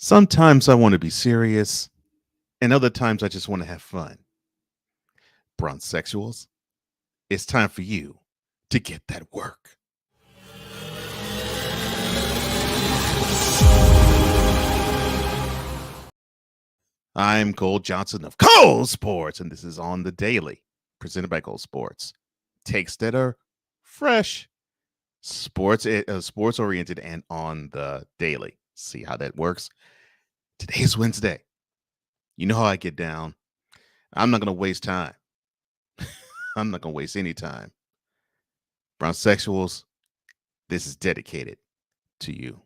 Sometimes I want to be serious, and other times I just want to have fun. Bronsexuals, it's time for you to get that work. I'm Cole Johnson of Cole Sports, and this is On the Daily, presented by Cole Sports. Takes that are fresh, sports oriented, and on the daily. See how that works. Today's Wednesday. You know how I get down. I'm not going to waste time. I'm not going to waste any time. Bronsexuals, this is dedicated to you.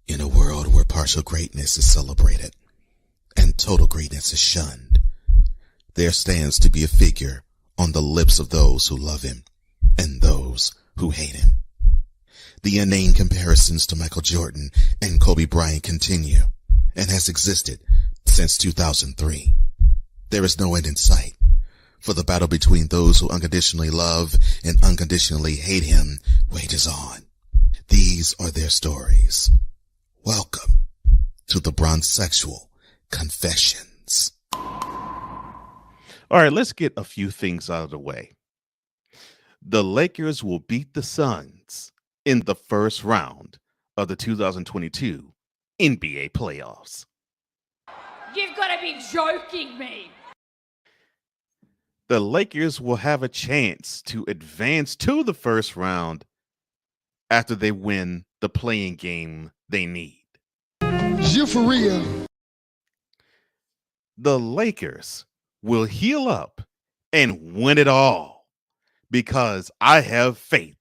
In a world where partial greatness is celebrated and total greatness is shunned, there stands to be a figure on the lips of those who love him and those who hate him. The inane comparisons to Michael Jordan and Kobe Bryant continue and has existed since 2003. There is no end in sight, for the battle between those who unconditionally love and unconditionally hate him wages on. These are their stories. Welcome to the Bronsexual Confessions. All right, let's get a few things out of the way. The Lakers will beat the Suns in the first round of the 2022 NBA playoffs. You've got to be joking me. The Lakers will have a chance to advance to the first round after they win the playing game they need. Euphoria. The Lakers will heal up and win it all because I have faith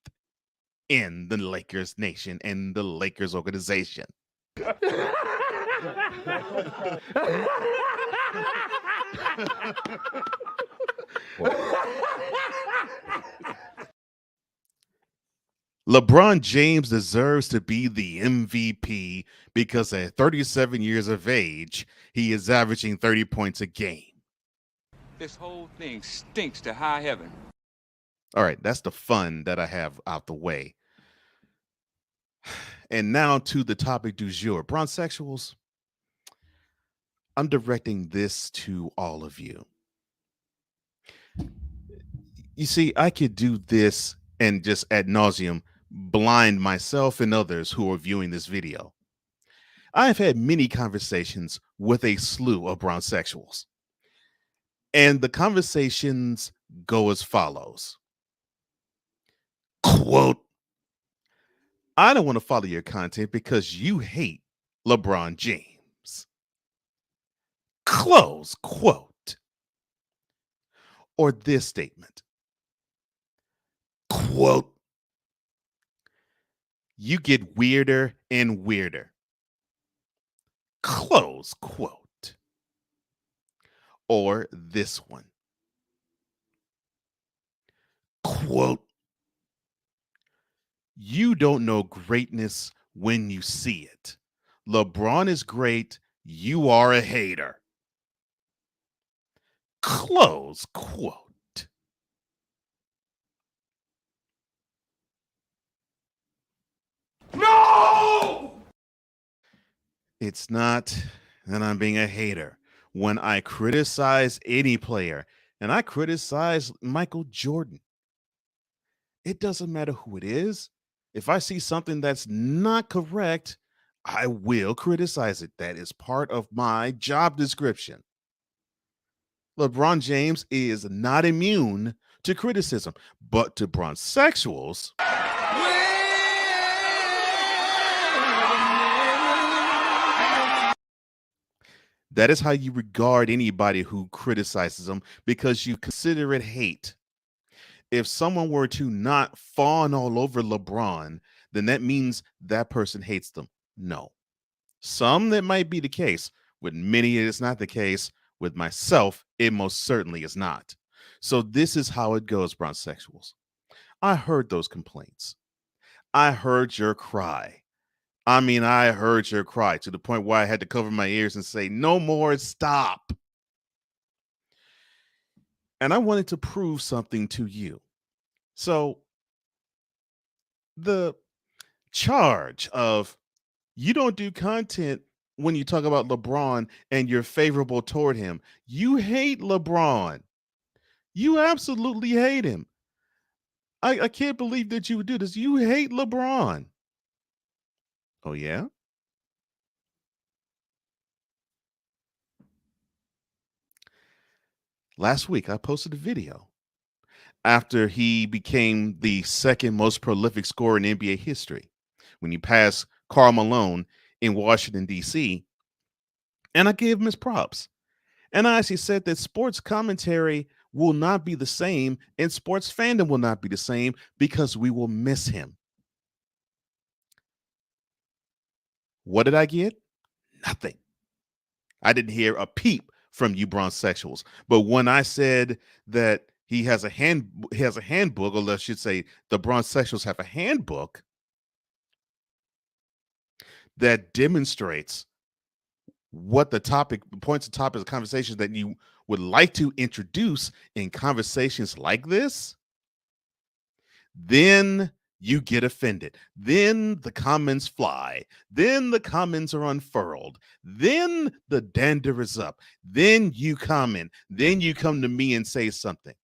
in the Lakers nation and the Lakers organization. LeBron James deserves to be the MVP because at 37 years of age, he is averaging 30 points a game. This whole thing stinks to high heaven. All right, that's the fun that I have out the way. And now to the topic du jour. Bronsexuals, I'm directing this to all of you. You see, I could do this and just ad nauseum blind myself and others who are viewing this video. I've had many conversations with a slew of bronsexuals, and the conversations go as follows. Quote, I don't want to follow your content because you hate LeBron James. Close quote. Or this statement. Quote, you get weirder and weirder. Close quote. Or this one. Quote, you don't know greatness when you see it. LeBron is great. You are a hater. Close quote. No! It's not that I'm being a hater when I criticize any player, and I criticize Michael Jordan. It doesn't matter who it is. If I see something that's not correct, I will criticize it. That is part of my job description. LeBron James is not immune to criticism, but to bronsexuals, that is how you regard anybody who criticizes them, because you consider it hate. If someone were to not fawn all over LeBron, then that means that person hates them. No. Some that might be the case. With many, it is not the case. With myself, it most certainly is not. So this is how it goes, bronsexuals. I heard those complaints. I heard your cry. I heard your cry to the point where I had to cover my ears and say, no more, stop. And I wanted to prove something to you. So the charge of You don't do content when you talk about LeBron and you're favorable toward him. You hate LeBron. You absolutely hate him. I can't believe that you would do this. You hate LeBron. Oh, yeah? Last week, I posted a video after he became the second most prolific scorer in NBA history when he passed Karl Malone in Washington, D.C. And I gave him his props. And I actually said that sports commentary will not be the same and sports fandom will not be the same because we will miss him. What did I get? Nothing. I didn't hear a peep from you Bronsexuals. But when I said that he has a handbook, or I should say the Bronsexuals have a handbook that demonstrates what the points of topics of conversations that you would like to introduce in conversations like this, then you get offended. Then the comments fly. Then the comments are unfurled. Then the dander is up. Then you comment. Then you come to me and say something.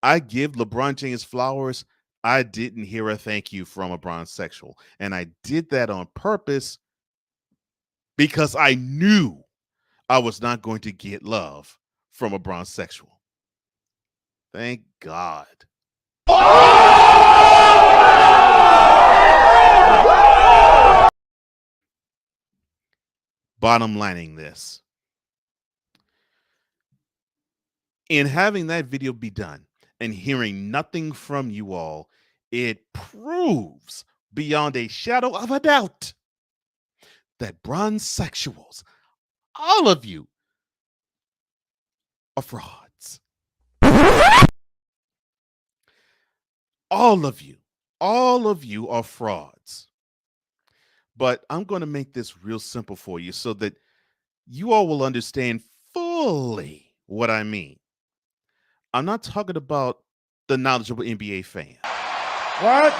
I give LeBron James flowers. I didn't hear a thank you from a Bronsexual. And I did that on purpose because I knew I was not going to get love from a Bronsexual. Thank God. Bottom lining this. In having that video be done and hearing nothing from you all, it proves beyond a shadow of a doubt that Bronsexuals, all of you, are frauds. All of you are frauds. But I'm going to make this real simple for you so that you all will understand fully what I mean. I'm not talking about the knowledgeable NBA fan. What?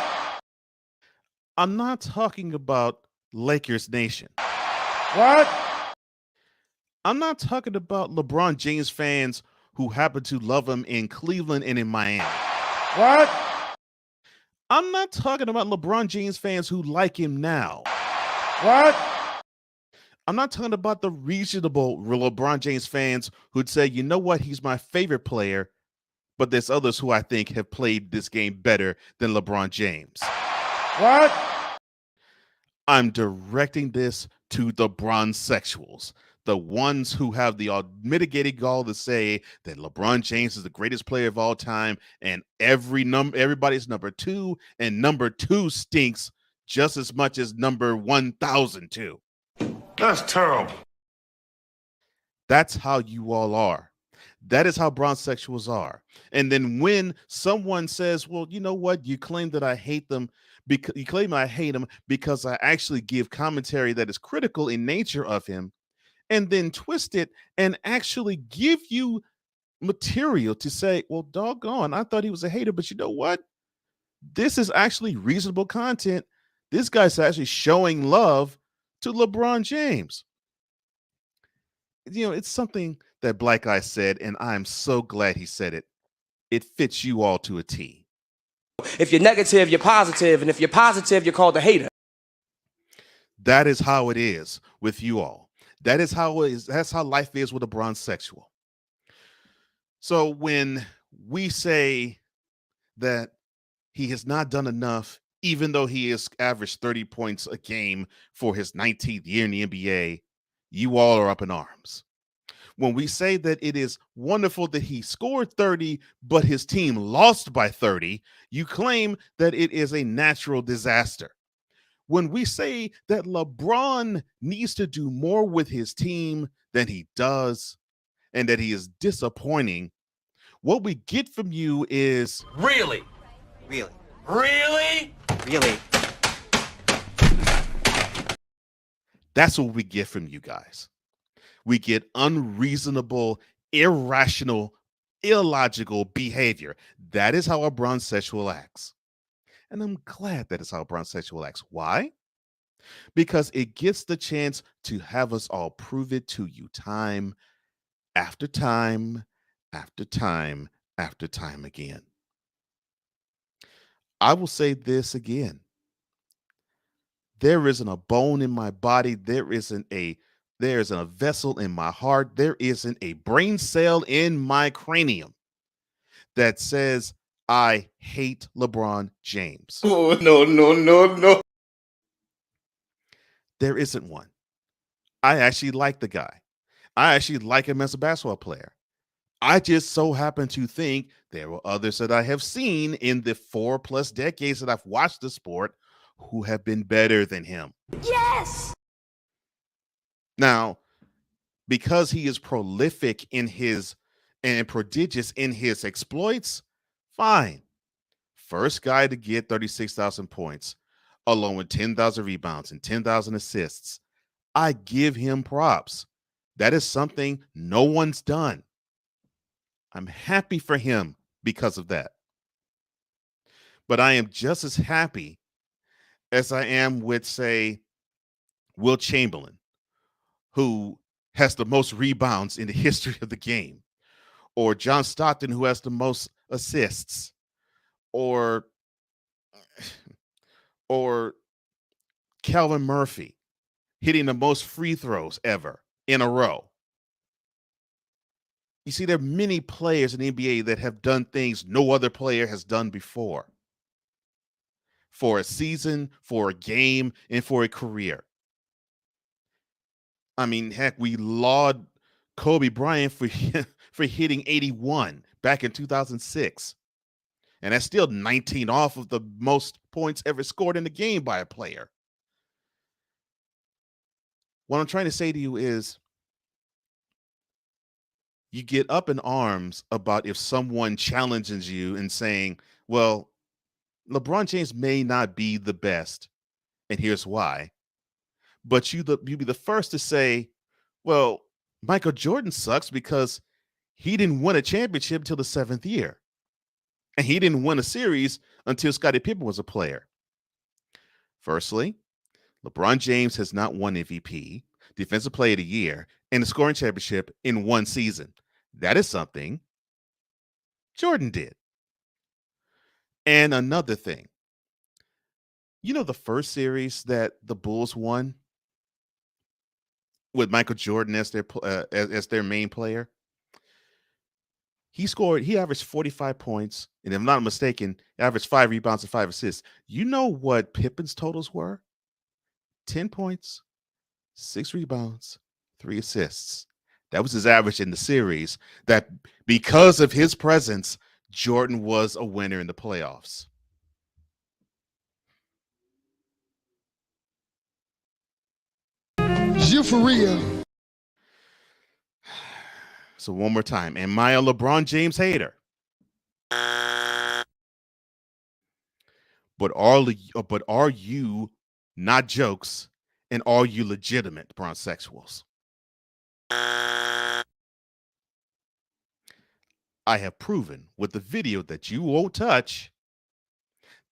I'm not talking about Lakers Nation. What? I'm not talking about LeBron James fans who happen to love him in Cleveland and in Miami. What? I'm not talking about LeBron James fans who like him now. What? I'm not talking about the reasonable LeBron James fans who'd say, you know what, he's my favorite player, but there's others who I think have played this game better than LeBron James. What? I'm directing this to the Bronsexuals, the ones who have the mitigated gall to say that LeBron James is the greatest player of all time, and everybody's number two, and number two stinks just as much as number 1,002. That's terrible. That's how you all are. That is how Bronsexuals are. And then when someone says, well, you know what, you claim that I hate them because you claim I hate him because I actually give commentary that is critical in nature of him, and then twist it and actually give you material to say, well, doggone, I thought he was a hater, but you know what? This is actually reasonable content. This guy's actually showing love to LeBron James. You know, it's something that Black Guy said, and I'm so glad he said it. It fits you all to a T. If you're negative, you're positive, and if you're positive, you're called a hater. That is how it is with you all. That is how it is. That's how life is with a Bronsexual. So when we say that he has not done enough, even though he has averaged 30 points a game for his 19th year in the NBA, you all are up in arms. When we say that it is wonderful that he scored 30, but his team lost by 30, you claim that it is a natural disaster. When we say that LeBron needs to do more with his team than he does, and that he is disappointing, what we get from you is Really? Really? Really? Really? that's what we get from you guys. We get unreasonable, irrational, illogical behavior. That is how a Bronsexual acts. And I'm glad that is how a Bronsexual acts. Why? because it gets the chance to have us all prove it to you time after time after time after time again. I will say this again. There isn't a bone in my body. There isn't a vessel in my heart. There isn't a brain cell in my cranium that says I hate LeBron James. Oh, no, no, no, no. There isn't one. I actually like the guy. I actually like him as a basketball player. I just so happen to think there were others that I have seen in the 4+ decades that I've watched the sport who have been better than him. Yes! Now, because he is prolific in his and prodigious in his exploits, fine. First guy to get 36,000 points, along with 10,000 rebounds and 10,000 assists. I give him props. That is something no one's done. I'm happy for him because of that. But I am just as happy as I am with, say, Will Chamberlain, who has the most rebounds in the history of the game, or John Stockton, who has the most assists, or Calvin Murphy hitting the most free throws ever in a row. You see, there are many players in the NBA that have done things no other player has done before. For a season, for a game, and for a career. I mean, heck, we laud Kobe Bryant for for hitting 81 back in 2006. And that's still 19 off of the most points ever scored in the game by a player. What I'm trying to say to you is you get up in arms about if someone challenges you and saying, well, LeBron James may not be the best, and here's why. But you be the first to say, well, Michael Jordan sucks because he didn't win a championship until the 7th year. And he didn't win a series until Scottie Pippen was a player. Firstly, LeBron James has not won MVP, Defensive Player of the Year, and the scoring championship in one season. That is something Jordan did. And another thing, you know, the first series that the Bulls won with Michael Jordan as their main player, he averaged 45 points, and if I'm not mistaken, averaged 5 rebounds and 5 assists. You know what Pippen's totals were? 10 points, 6 rebounds, 3 assists. That was his average in the series. That because of his presence, Jordan was a winner in the playoffs. You for real? So one more time, am I a LeBron James hater? But are you not jokes, and are you legitimate Bronsexuals? I have proven with the video that you won't touch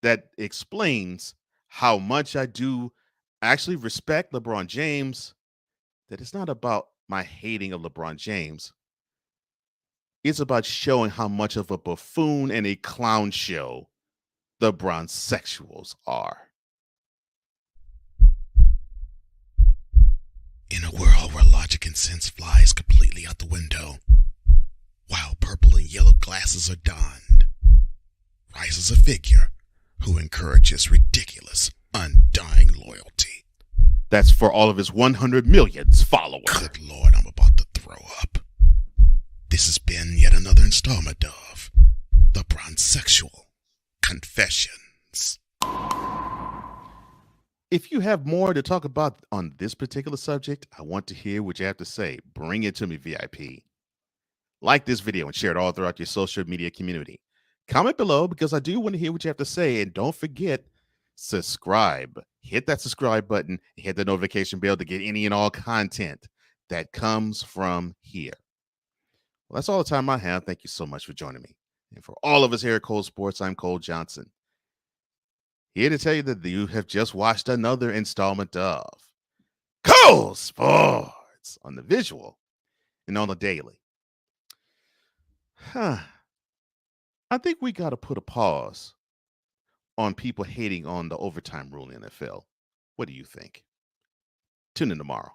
that explains how much I do actually respect LeBron James, that it's not about my hating of LeBron James. It's about showing how much of a buffoon and a clown show the Bronsexuals are. In a world where logic and sense flies completely out the window, while purple and yellow glasses are donned, rises a figure who encourages ridiculous, undying loyalty. That's for all of his 100 million followers. Good Lord, I'm about to throw up. This has been yet another installment of the Bronsexual Confessions. If you have more to talk about on this particular subject, I want to hear what you have to say. Bring it to me, VIP. Like this video and share it all throughout your social media community. Comment below because I do want to hear what you have to say. And don't forget, subscribe. Hit that subscribe button. Hit the notification bell to get any and all content that comes from here. Well, that's all the time I have. Thank you so much for joining me. And for all of us here at Cole Sports, I'm Cole Johnson. Here to tell you that you have just watched another installment of Cold Sports on the visual and on the daily. I think we got to put a pause on people hating on the overtime rule in the NFL. What do you think? Tune in tomorrow.